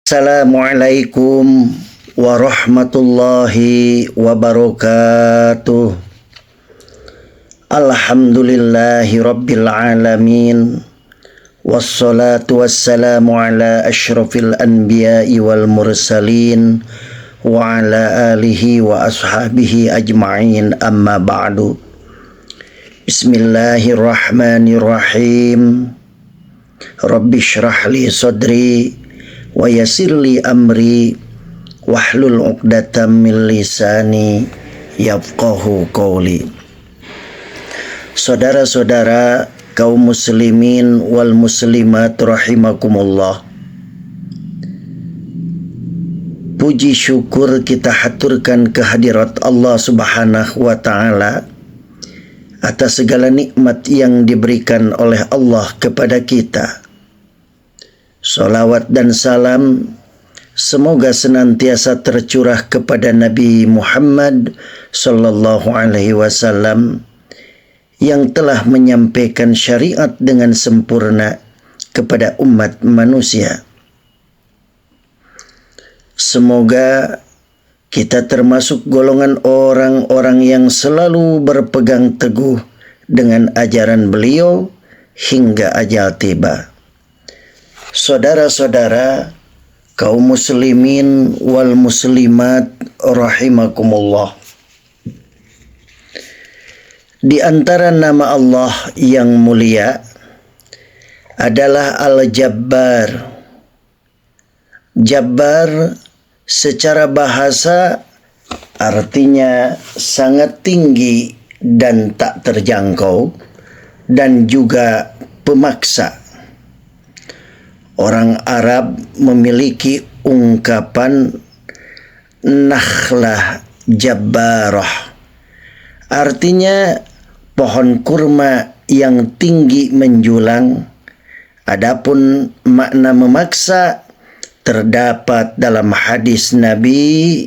Assalamualaikum warahmatullahi wabarakatuh. Alhamdulillahi rabbil alamin. Wassalatu wassalamu ala ashrafil anbiya'i wal mursalin wa ala alihi wa ashabihi ajma'in, amma ba'du. Bismillahirrahmanirrahim. Rabbi shrah li sadri wa yassirli amri wahlul 'uqdatam min lisani yafqahu qawli. Saudara-saudara kaum muslimin wal muslimat rahimakumullah, puji syukur kita haturkan kehadirat Allah Subhanahu wa taala atas segala nikmat yang diberikan oleh Allah kepada kita. Salawat dan salam semoga senantiasa tercurah kepada Nabi Muhammad sallallahu alaihi wasallam yang telah menyampaikan syariat dengan sempurna kepada umat manusia. Semoga kita termasuk golongan orang-orang yang selalu berpegang teguh dengan ajaran beliau hingga ajal tiba. Saudara-saudara kaum muslimin wal muslimat rahimakumullah, di antara nama Allah yang mulia adalah Al-Jabbar. Jabbar secara bahasa artinya sangat tinggi dan tak terjangkau, dan juga pemaksa. Orang Arab memiliki ungkapan nakhlah jabbarah, artinya pohon kurma yang tinggi menjulang. Adapun makna memaksa terdapat dalam hadis Nabi,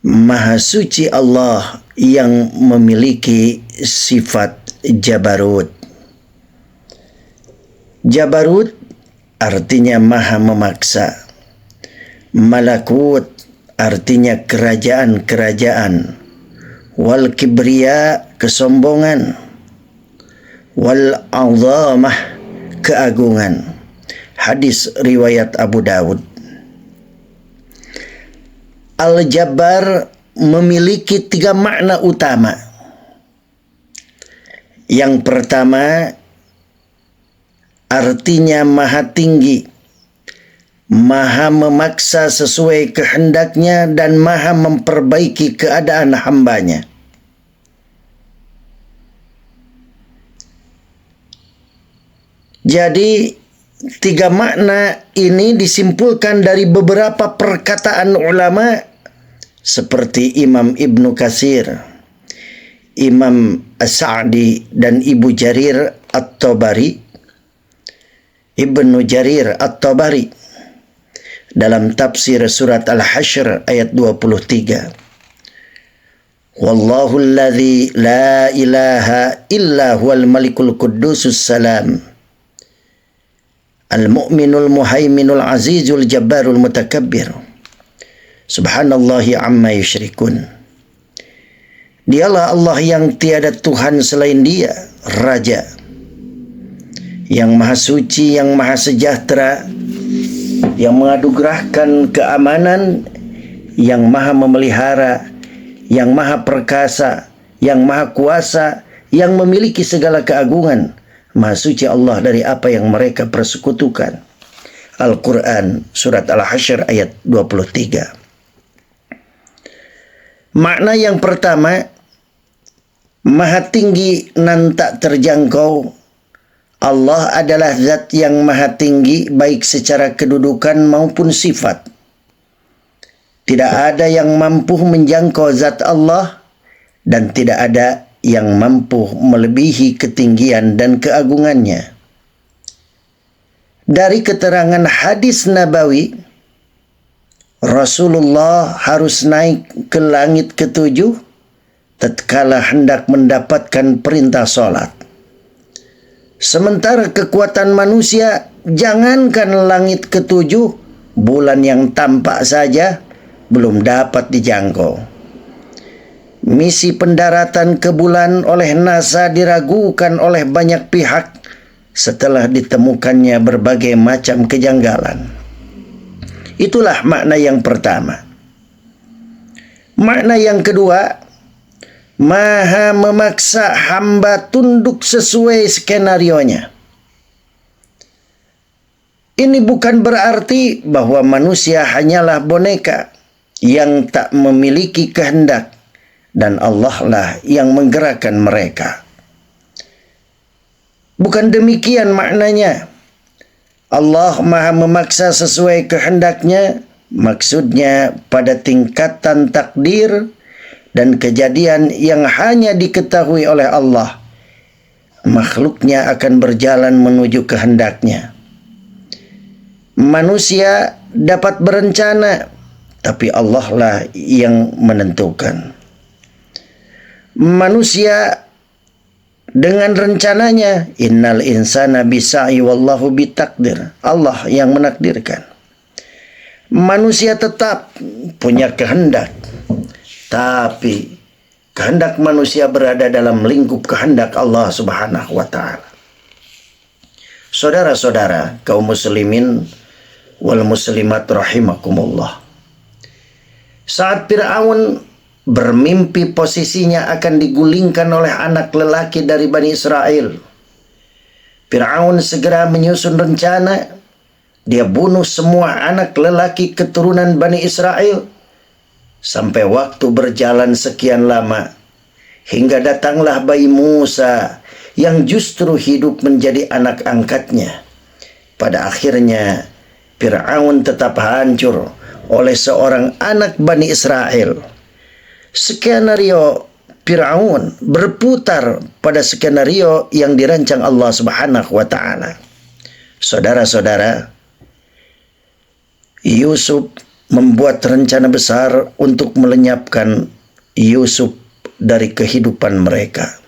Maha Suci Allah yang memiliki sifat Jabarut. Jabarut artinya maha memaksa. Malakut artinya kerajaan-kerajaan. Wal kibriya kesombongan. Wal azamah keagungan. Hadis riwayat Abu Dawud. Al-Jabbar memiliki 3 makna utama. Yang pertama, artinya maha tinggi, maha memaksa sesuai kehendaknya, dan maha memperbaiki keadaan hambanya. Jadi 3 makna ini disimpulkan dari beberapa perkataan ulama seperti Imam Ibnu Katsir, Imam As-Sa'di, dan Ibu Jarir At-Tabari, Ibnu Jarir At-Tabari dalam tafsir surat Al-Hasyr ayat 23. Wallahu alladzi la ilaha illa huwal malikul quddusus salam al-mu'minul muhaiminul azizul jabbarul mutakabbir subhanallahi amma yusyrikun. Dialah Allah yang tiada Tuhan selain Dia, Raja yang maha suci, yang maha sejahtera, yang menganugerahkan keamanan, yang maha memelihara, yang maha perkasa, yang maha kuasa, yang memiliki segala keagungan. Maha suci Allah dari apa yang mereka persekutukan. Al-Quran surat Al-Hasyr ayat 23. Makna yang pertama, maha tinggi nan tak terjangkau. Allah adalah zat yang maha tinggi baik secara kedudukan maupun sifat. Tidak ada yang mampu menjangkau zat Allah, dan tidak ada yang mampu melebihi ketinggian dan keagungannya. Dari keterangan hadis Nabawi, Rasulullah harus naik ke langit ke-7 tatkala hendak mendapatkan perintah salat. Sementara kekuatan manusia, jangankan langit ketujuh, bulan yang tampak saja belum dapat dijangkau. Misi pendaratan ke bulan oleh NASA diragukan oleh banyak pihak setelah ditemukannya berbagai macam kejanggalan. Itulah makna yang pertama. Makna yang kedua, Maha memaksa hamba tunduk sesuai skenarionya. Ini bukan berarti bahwa manusia hanyalah boneka yang tak memiliki kehendak dan Allah lah yang menggerakkan mereka. Bukan demikian maknanya. Allah Maha memaksa sesuai kehendaknya, maksudnya pada tingkatan takdir dan kejadian yang hanya diketahui oleh Allah. Makhluknya akan berjalan menuju kehendaknya. Manusia dapat berencana, tapi Allah lah yang menentukan. Manusia dengan rencananya, innal insana bisa'i wallahu bitakdir. Allah yang menakdirkan. Manusia tetap punya kehendak, tapi kehendak manusia berada dalam lingkup kehendak Allah Subhanahu wa ta'ala. Saudara-saudara kaum muslimin wal muslimat rahimakumullah. Saat Fir'aun bermimpi posisinya akan digulingkan oleh anak lelaki dari Bani Israel, Fir'aun segera menyusun rencana. Dia bunuh semua anak lelaki keturunan Bani Israel. Sampai waktu berjalan sekian lama, hingga datanglah bayi Musa yang justru hidup menjadi anak angkatnya. Pada akhirnya Fir'aun tetap hancur oleh seorang anak Bani Israel. Skenario Fir'aun berputar pada skenario yang dirancang Allah Subhanahu wa ta'ala. Saudara-saudara, Yusuf membuat rencana besar untuk melenyapkan Yusuf dari kehidupan mereka.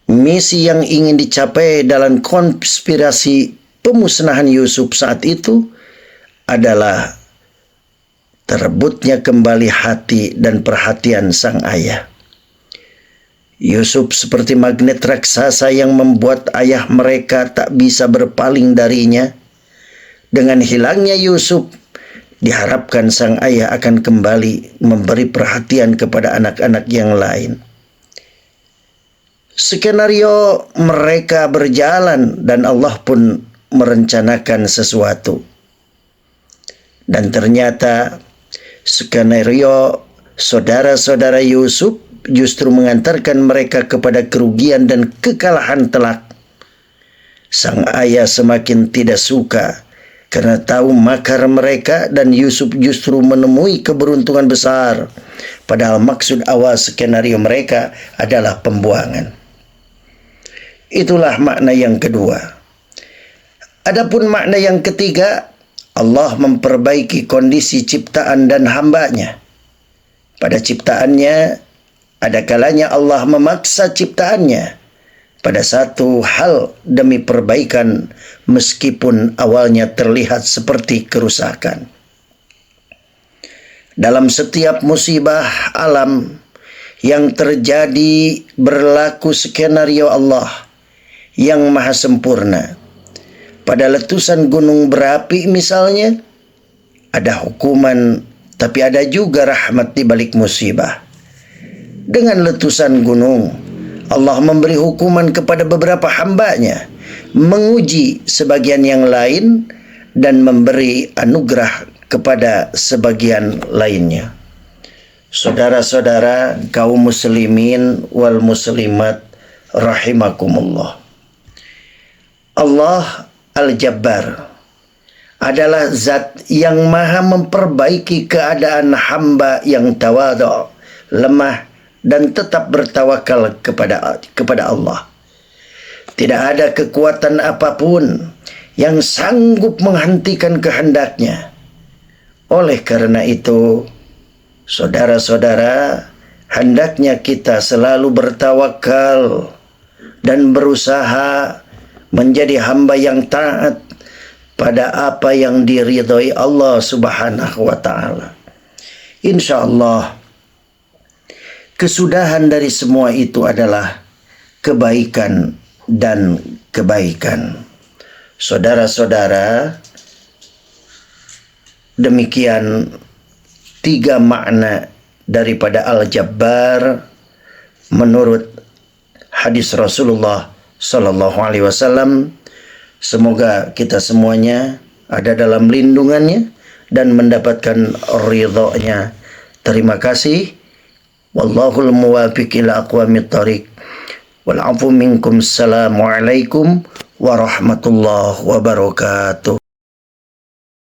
Misi yang ingin dicapai dalam konspirasi pemusnahan Yusuf saat itu adalah terebutnya kembali hati dan perhatian sang ayah. Yusuf seperti magnet raksasa yang membuat ayah mereka tak bisa berpaling darinya. Dengan hilangnya Yusuf, diharapkan sang ayah akan kembali memberi perhatian kepada anak-anak yang lain. Skenario mereka berjalan dan Allah pun merencanakan sesuatu. Dan ternyata skenario saudara-saudara Yusuf justru mengantarkan mereka kepada kerugian dan kekalahan telak. Sang ayah semakin tidak suka karena tahu makar mereka, dan Yusuf justru menemui keberuntungan besar. Padahal maksud awal skenario mereka adalah pembuangan. Itulah makna yang kedua. Adapun makna yang ketiga, Allah memperbaiki kondisi ciptaan dan hambanya. Pada ciptaannya, ada kalanya Allah memaksa ciptaannya pada satu hal demi perbaikan, meskipun awalnya terlihat seperti kerusakan. Dalam setiap musibah alam yang terjadi berlaku skenario Allah yang maha sempurna. Pada letusan gunung berapi misalnya, ada hukuman, tapi ada juga rahmat di balik musibah. Dengan letusan gunung, Allah memberi hukuman kepada beberapa hambanya, menguji sebagian yang lain, dan memberi anugerah kepada sebagian lainnya. Saudara-saudara kaum muslimin wal muslimat rahimakumullah. Allah Al-Jabbar adalah zat yang maha memperbaiki keadaan hamba yang tawadhu, lemah, dan tetap bertawakal kepada Allah. Tidak ada kekuatan apapun yang sanggup menghentikan kehendaknya. Oleh karena itu, Saudara-saudara, hendaknya kita selalu bertawakal dan berusaha menjadi hamba yang taat pada apa yang diridhai Allah Subhanahu wa taala. Insyaallah kesudahan dari semua itu adalah kebaikan dan kebaikan. Saudara-saudara, demikian 3 makna daripada Al-Jabbar menurut hadis Rasulullah sallallahu alaihi wasallam. Semoga kita semuanya ada dalam lindungannya dan mendapatkan ridhonya. Terima kasih. Wallahul muwafiq ila aqwamit thariq. Wal afu minkum. Assalamualaikum warahmatullahi wabarakatuh.